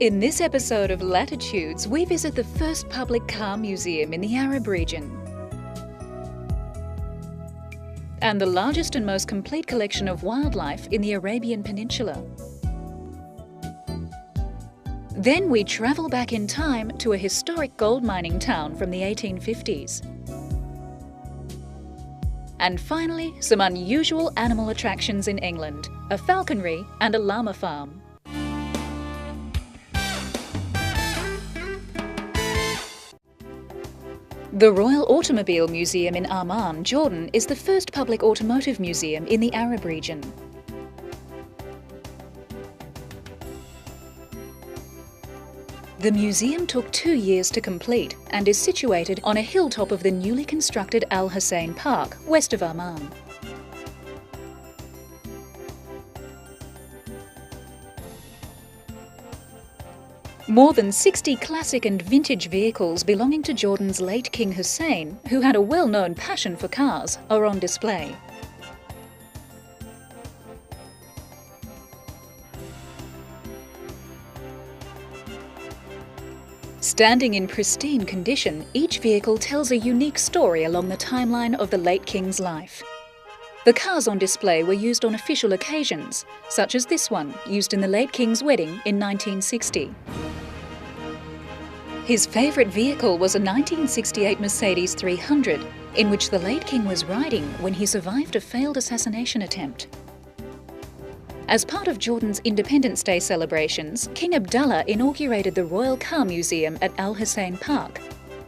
In this episode of Latitudes, we visit the first public car museum in the Arab region and the largest and most complete collection of wildlife in the Arabian Peninsula. Then we travel back in time to a historic gold mining town from the 1850s. And finally, some unusual animal attractions in England, a falconry and a llama farm. The Royal Automobile Museum in Amman, Jordan, is the first public automotive museum in the Arab region. The museum took 2 years to complete and is situated on a hilltop of the newly constructed Al Hussein Park, west of Amman. More than 60 classic and vintage vehicles belonging to Jordan's late King Hussein, who had a well-known passion for cars, are on display. Standing in pristine condition, each vehicle tells a unique story along the timeline of the late King's life. The cars on display were used on official occasions, such as this one, used in the late King's wedding in 1960. His favourite vehicle was a 1968 Mercedes 300, in which the late King was riding when he survived a failed assassination attempt. As part of Jordan's Independence Day celebrations, King Abdullah inaugurated the Royal Car Museum at Al Hussein Park,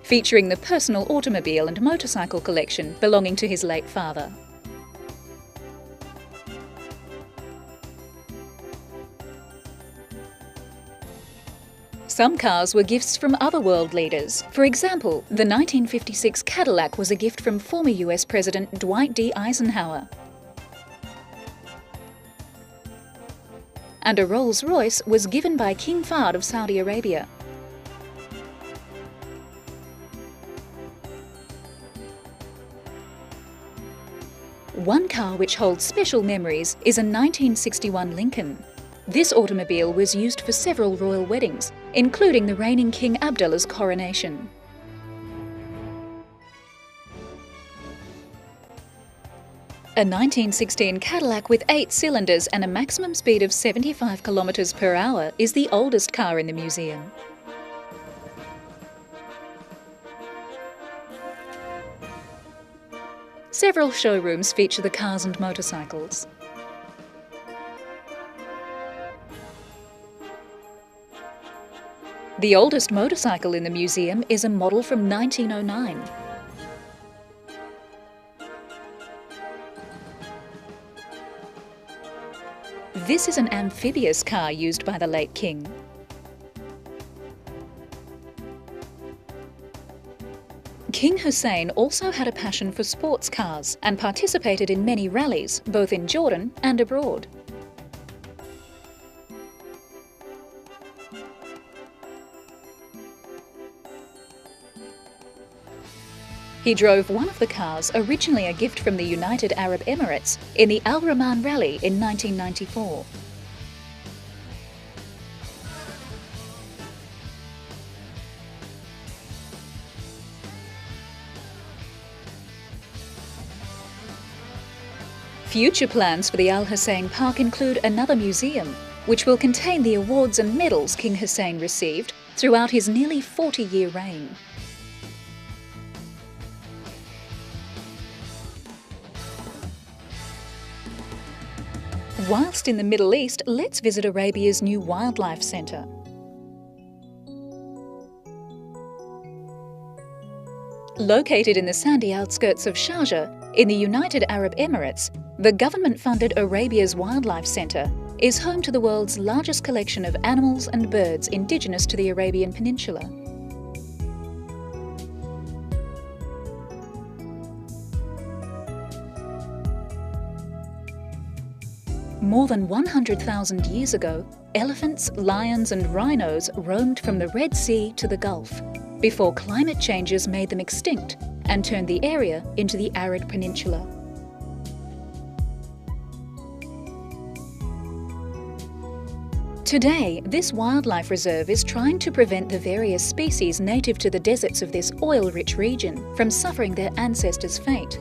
featuring the personal automobile and motorcycle collection belonging to his late father. Some cars were gifts from other world leaders. For example, the 1956 Cadillac was a gift from former US President Dwight D. Eisenhower. And a Rolls-Royce was given by King Fahd of Saudi Arabia. One car which holds special memories is a 1961 Lincoln. This automobile was used for several royal weddings, including the reigning King Abdullah's coronation. A 1916 Cadillac with 8 cylinders and a maximum speed of 75 kilometers per hour is the oldest car in the museum. Several showrooms feature the cars and motorcycles. The oldest motorcycle in the museum is a model from 1909. This is an amphibious car used by the late King. King Hussein also had a passion for sports cars and participated in many rallies, both in Jordan and abroad. He drove one of the cars, originally a gift from the United Arab Emirates, in the Al Rahman Rally in 1994. Future plans for the Al Hussein Park include another museum, which will contain the awards and medals King Hussein received throughout his nearly 40-year reign. Whilst in the Middle East, let's visit Arabia's new wildlife centre. Located in the sandy outskirts of Sharjah, in the United Arab Emirates, the government-funded Arabia's Wildlife Centre is home to the world's largest collection of animals and birds indigenous to the Arabian Peninsula. More than 100,000 years ago, elephants, lions and rhinos roamed from the Red Sea to the Gulf, before climate changes made them extinct and turned the area into the arid peninsula. Today, this wildlife reserve is trying to prevent the various species native to the deserts of this oil-rich region from suffering their ancestors' fate.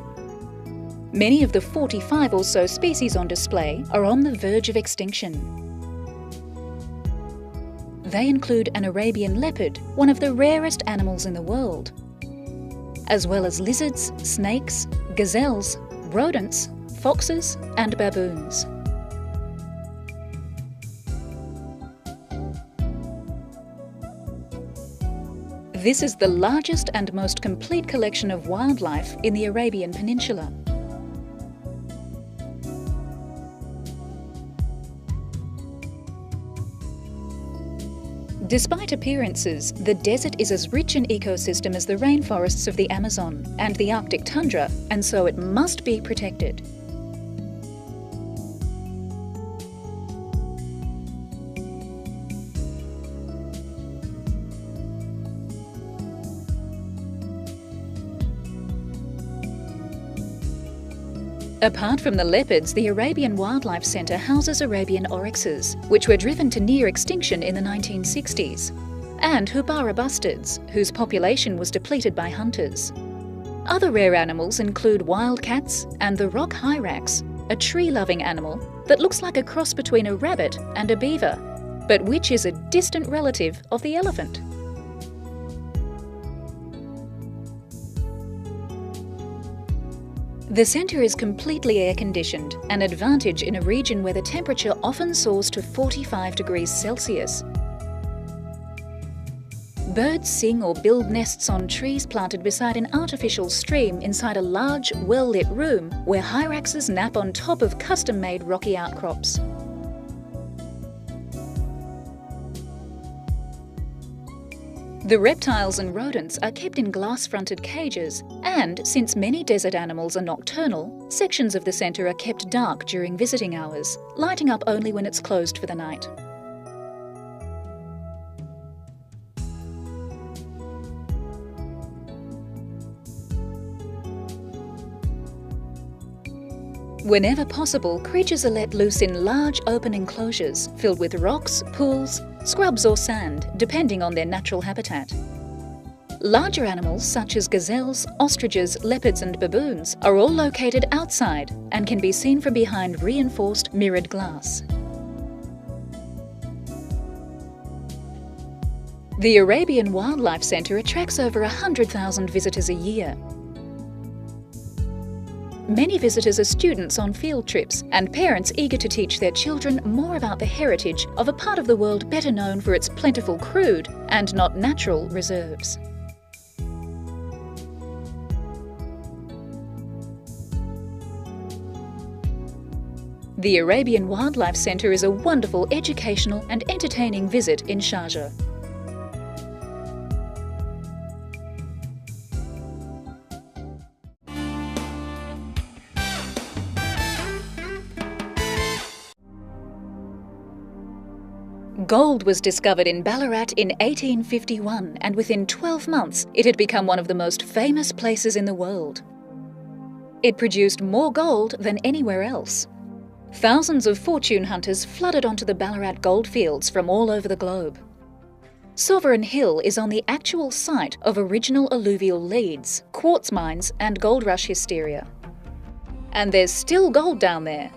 Many of the 45 or so species on display are on the verge of extinction. They include an Arabian leopard, one of the rarest animals in the world, as well as lizards, snakes, gazelles, rodents, foxes and baboons. This is the largest and most complete collection of wildlife in the Arabian Peninsula. Despite appearances, the desert is as rich an ecosystem as the rainforests of the Amazon and the Arctic tundra, and so it must be protected. Apart from the leopards, the Arabian Wildlife Centre houses Arabian oryxes, which were driven to near extinction in the 1960s, and Hubara bustards, whose population was depleted by hunters. Other rare animals include wild cats and the rock hyrax, a tree-loving animal that looks like a cross between a rabbit and a beaver, but which is a distant relative of the elephant. The centre is completely air-conditioned, an advantage in a region where the temperature often soars to 45 degrees Celsius. Birds sing or build nests on trees planted beside an artificial stream inside a large, well-lit room where hyraxes nap on top of custom-made rocky outcrops. The reptiles and rodents are kept in glass-fronted cages, and since many desert animals are nocturnal, sections of the centre are kept dark during visiting hours, lighting up only when it's closed for the night. Whenever possible, creatures are let loose in large open enclosures filled with rocks, pools, scrubs or sand, depending on their natural habitat. Larger animals such as gazelles, ostriches, leopards and baboons are all located outside and can be seen from behind reinforced mirrored glass. The Arabian Wildlife Centre attracts over 100,000 visitors a year. Many visitors are students on field trips and parents eager to teach their children more about the heritage of a part of the world better known for its plentiful crude and not natural reserves. The Arabian Wildlife Centre is a wonderful educational and entertaining visit in Sharjah. Gold was discovered in Ballarat in 1851, and within 12 months it had become one of the most famous places in the world. It produced more gold than anywhere else. Thousands of fortune hunters flooded onto the Ballarat goldfields from all over the globe. Sovereign Hill is on the actual site of original alluvial leads, quartz mines and gold rush hysteria. And there's still gold down there.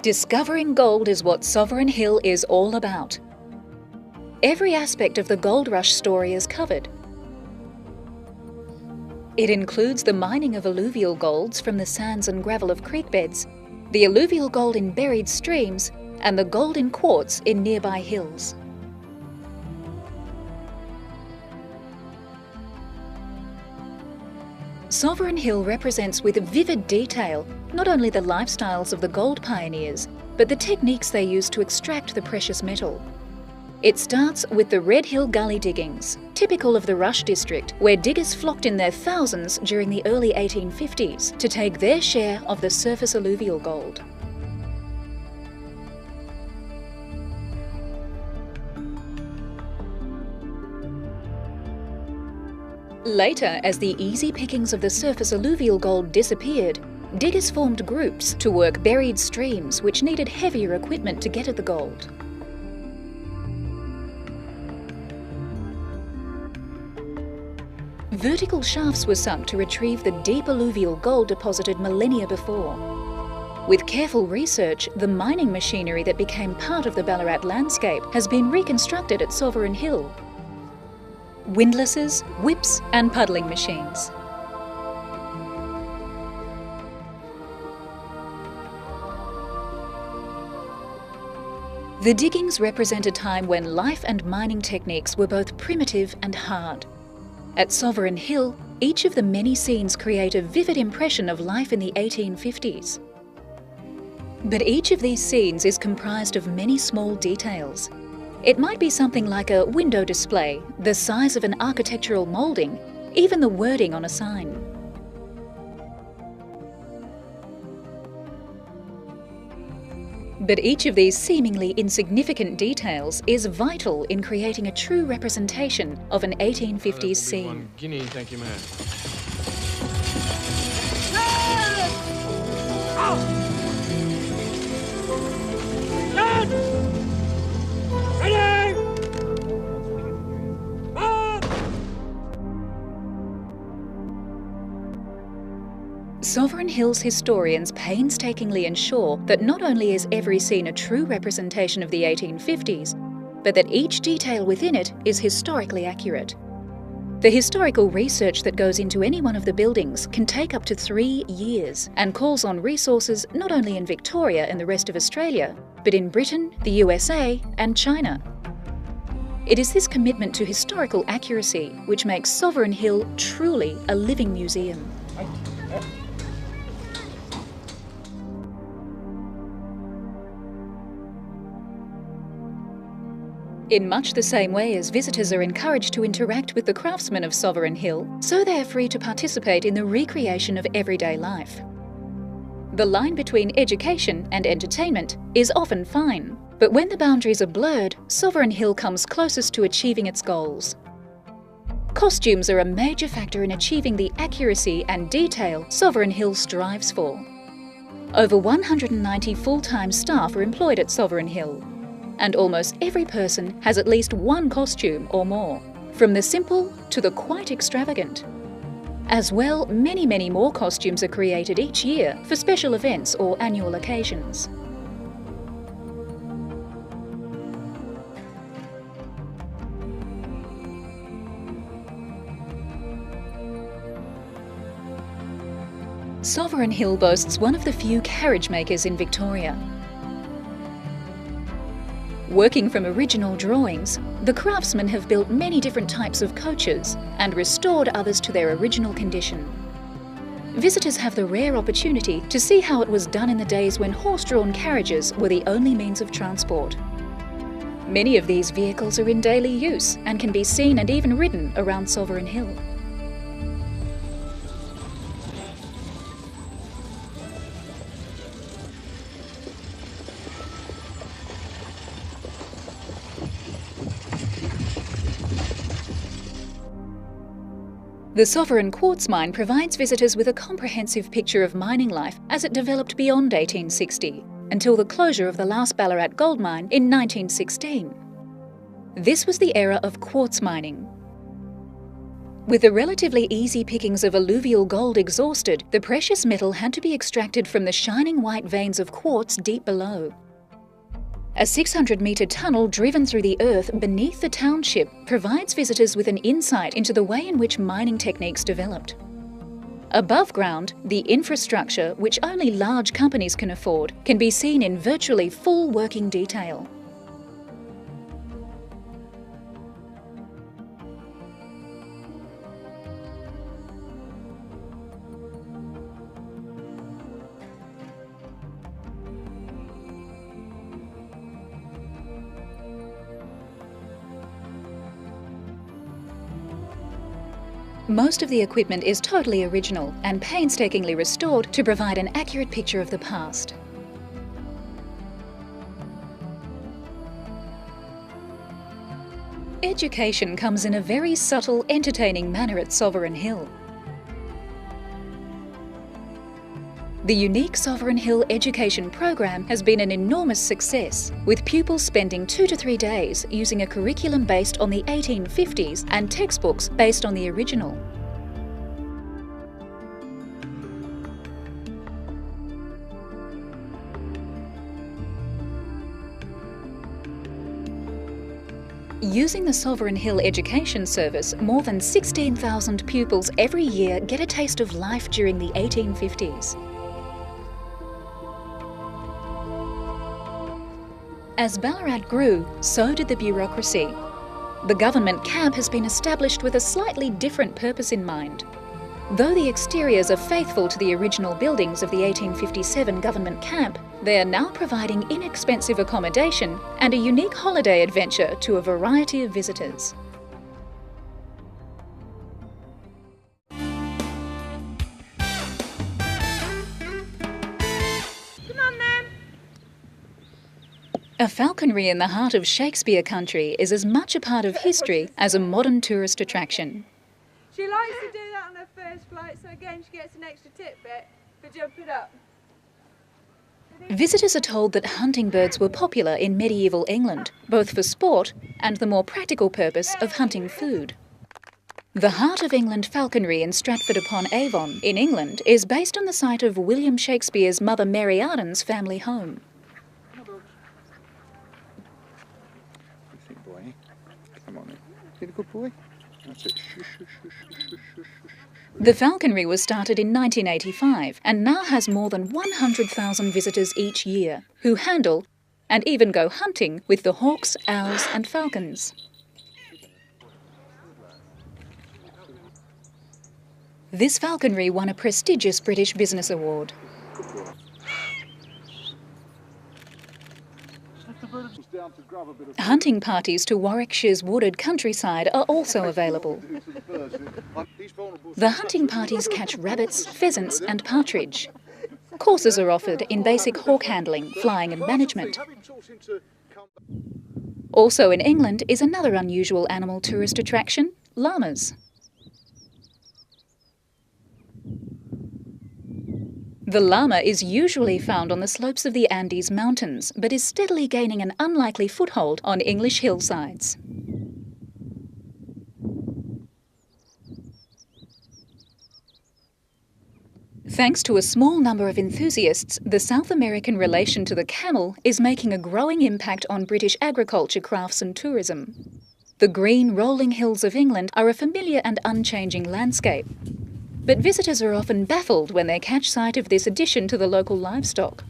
Discovering gold is what Sovereign Hill is all about. Every aspect of the gold rush story is covered. It includes the mining of alluvial golds from the sands and gravel of creek beds, the alluvial gold in buried streams, and the gold in quartz in nearby hills. Sovereign Hill represents with vivid detail not only the lifestyles of the gold pioneers, but the techniques they used to extract the precious metal. It starts with the Red Hill Gully diggings, typical of the Rush district, where diggers flocked in their thousands during the early 1850s to take their share of the surface alluvial gold. Later, as the easy pickings of the surface alluvial gold disappeared, diggers formed groups to work buried streams which needed heavier equipment to get at the gold. Vertical shafts were sunk to retrieve the deep alluvial gold deposited millennia before. With careful research, the mining machinery that became part of the Ballarat landscape has been reconstructed at Sovereign Hill. Windlasses, whips and puddling machines. The diggings represent a time when life and mining techniques were both primitive and hard. At Sovereign Hill, each of the many scenes create a vivid impression of life in the 1850s. But each of these scenes is comprised of many small details. It might be something like a window display, the size of an architectural moulding, even the wording on a sign. But each of these seemingly insignificant details is vital in creating a true representation of an 1850s scene. Guinea, thank you, man. Sovereign Hill's historians painstakingly ensure that not only is every scene a true representation of the 1850s, but that each detail within it is historically accurate. The historical research that goes into any one of the buildings can take up to 3 years and calls on resources not only in Victoria and the rest of Australia, but in Britain, the USA and China. It is this commitment to historical accuracy which makes Sovereign Hill truly a living museum. In much the same way as visitors are encouraged to interact with the craftsmen of Sovereign Hill, so they are free to participate in the recreation of everyday life. The line between education and entertainment is often fine, but when the boundaries are blurred, Sovereign Hill comes closest to achieving its goals. Costumes are a major factor in achieving the accuracy and detail Sovereign Hill strives for. Over 190 full-time staff are employed at Sovereign Hill, and almost every person has at least one costume or more, from the simple to the quite extravagant. As well, many more costumes are created each year for special events or annual occasions. Sovereign Hill boasts one of the few carriage makers in Victoria. Working from original drawings, the craftsmen have built many different types of coaches and restored others to their original condition. Visitors have the rare opportunity to see how it was done in the days when horse-drawn carriages were the only means of transport. Many of these vehicles are in daily use and can be seen and even ridden around Sovereign Hill. The Sovereign Quartz Mine provides visitors with a comprehensive picture of mining life as it developed beyond 1860, until the closure of the last Ballarat gold mine in 1916. This was the era of quartz mining. With the relatively easy pickings of alluvial gold exhausted, the precious metal had to be extracted from the shining white veins of quartz deep below. A 600-metre tunnel driven through the earth beneath the township provides visitors with an insight into the way in which mining techniques developed. Above ground, the infrastructure, which only large companies can afford, can be seen in virtually full working detail. Most of the equipment is totally original and painstakingly restored to provide an accurate picture of the past. Education comes in a very subtle, entertaining manner at Sovereign Hill. The unique Sovereign Hill education program has been an enormous success, with pupils spending 2 to 3 days using a curriculum based on the 1850s and textbooks based on the original. Using the Sovereign Hill Education Service, more than 16,000 pupils every year get a taste of life during the 1850s. As Ballarat grew, so did the bureaucracy. The government camp has been established with a slightly different purpose in mind. Though the exteriors are faithful to the original buildings of the 1857 government camp, they are now providing inexpensive accommodation and a unique holiday adventure to a variety of visitors. A falconry in the heart of Shakespeare country is as much a part of history as a modern tourist attraction. She likes to do that on her first flight, so again she gets an extra tidbit for jumping up. Visitors are told that hunting birds were popular in medieval England, both for sport and the more practical purpose of hunting food. The Heart of England falconry in Stratford-upon-Avon in England is based on the site of William Shakespeare's mother Mary Arden's family home. Good boy. That's it. The falconry was started in 1985 and now has more than 100,000 visitors each year who handle and even go hunting with the hawks, owls and falcons. This falconry won a prestigious British Business Award. Hunting parties to Warwickshire's wooded countryside are also available. The hunting parties catch rabbits, pheasants and partridge. Courses are offered in basic hawk handling, flying and management. Also in England is another unusual animal tourist attraction, llamas. The llama is usually found on the slopes of the Andes Mountains, but is steadily gaining an unlikely foothold on English hillsides. Thanks to a small number of enthusiasts, the South American relation to the camel is making a growing impact on British agriculture, crafts and tourism. The green rolling hills of England are a familiar and unchanging landscape. But visitors are often baffled when they catch sight of this addition to the local livestock.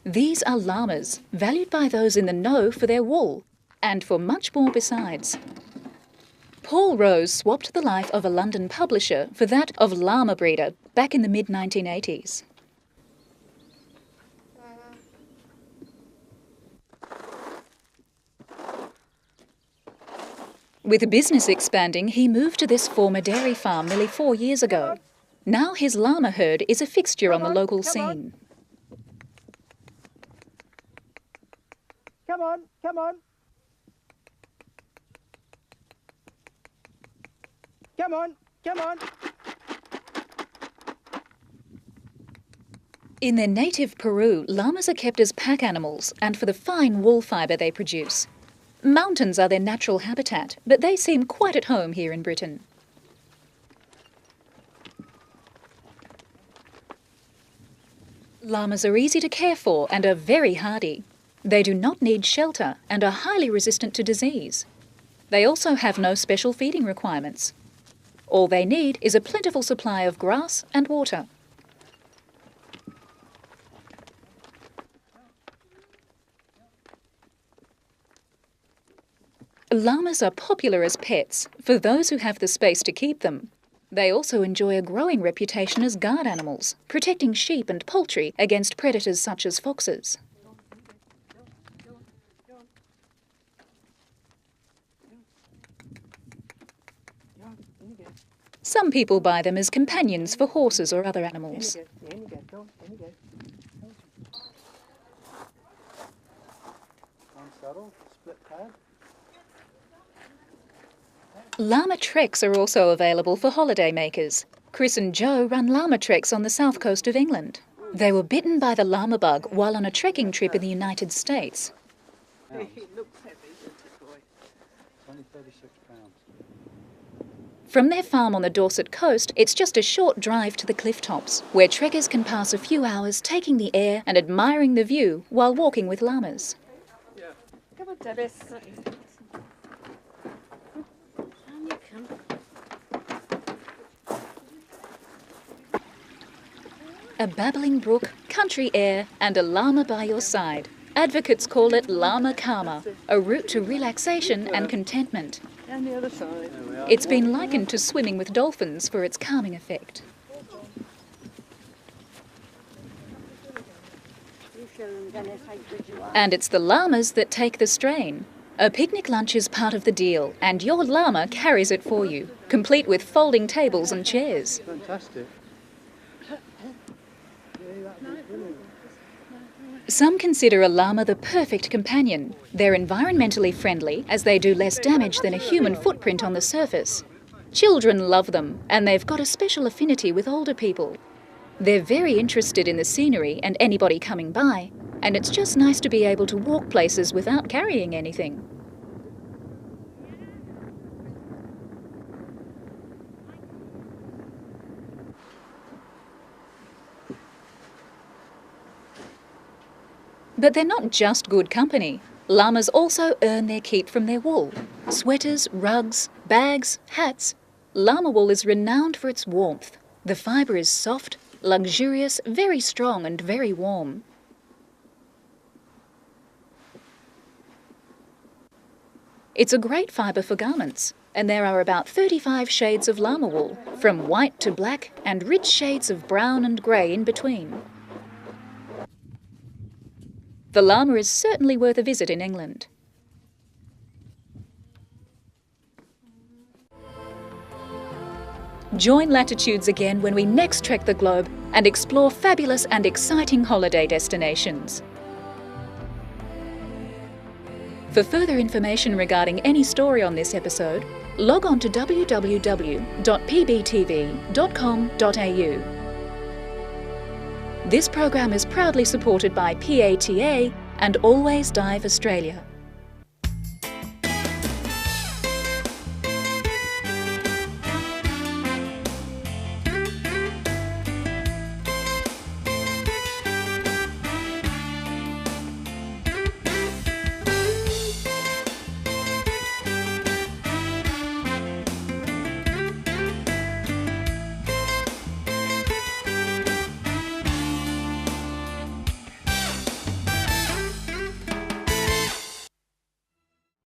These are llamas, valued by those in the know for their wool, and for much more besides. Paul Rose swapped the life of a London publisher for that of llama breeder back in the mid-1980s. With business expanding, he moved to this former dairy farm nearly 4 years ago. Now his llama herd is a fixture on the local scene. Come on, come on. Come on, come on. In their native Peru, llamas are kept as pack animals and for the fine wool fibre they produce. Mountains are their natural habitat, but they seem quite at home here in Britain. Llamas are easy to care for and are very hardy. They do not need shelter and are highly resistant to disease. They also have no special feeding requirements. All they need is a plentiful supply of grass and water. Llamas are popular as pets for those who have the space to keep them. They also enjoy a growing reputation as guard animals, protecting sheep and poultry against predators such as foxes. Some people buy them as companions for horses or other animals. Llama treks are also available for holidaymakers. Chris and Joe run llama treks on the south coast of England. They were bitten by the llama bug while on a trekking trip in the United States. It looks heavy, doesn't it, boy? It's only 36 pounds. From their farm on the Dorset coast, it's just a short drive to the cliff tops, where trekkers can pass a few hours taking the air and admiring the view while walking with llamas. Come on, Debbie. A babbling brook, country air and a llama by your side. Advocates call it Llama Karma, a route to relaxation and contentment. And the other side. It's been likened to swimming with dolphins for its calming effect. And it's the llamas that take the strain. A picnic lunch is part of the deal, and your llama carries it for you, complete with folding tables and chairs. Fantastic. Some consider a llama the perfect companion. They're environmentally friendly, as they do less damage than a human footprint on the surface. Children love them, and they've got a special affinity with older people. They're very interested in the scenery and anybody coming by, and it's just nice to be able to walk places without carrying anything. But they're not just good company. Llamas also earn their keep from their wool. Sweaters, rugs, bags, hats. Llama wool is renowned for its warmth. The fibre is soft, luxurious, very strong and very warm. It's a great fibre for garments, and there are about 35 shades of llama wool, from white to black and rich shades of brown and grey in between. The llama is certainly worth a visit in England. Join Latitudes again when we next trek the globe and explore fabulous and exciting holiday destinations. For further information regarding any story on this episode, log on to www.pbtv.com.au. This program is proudly supported by PATA and Always Dive Australia.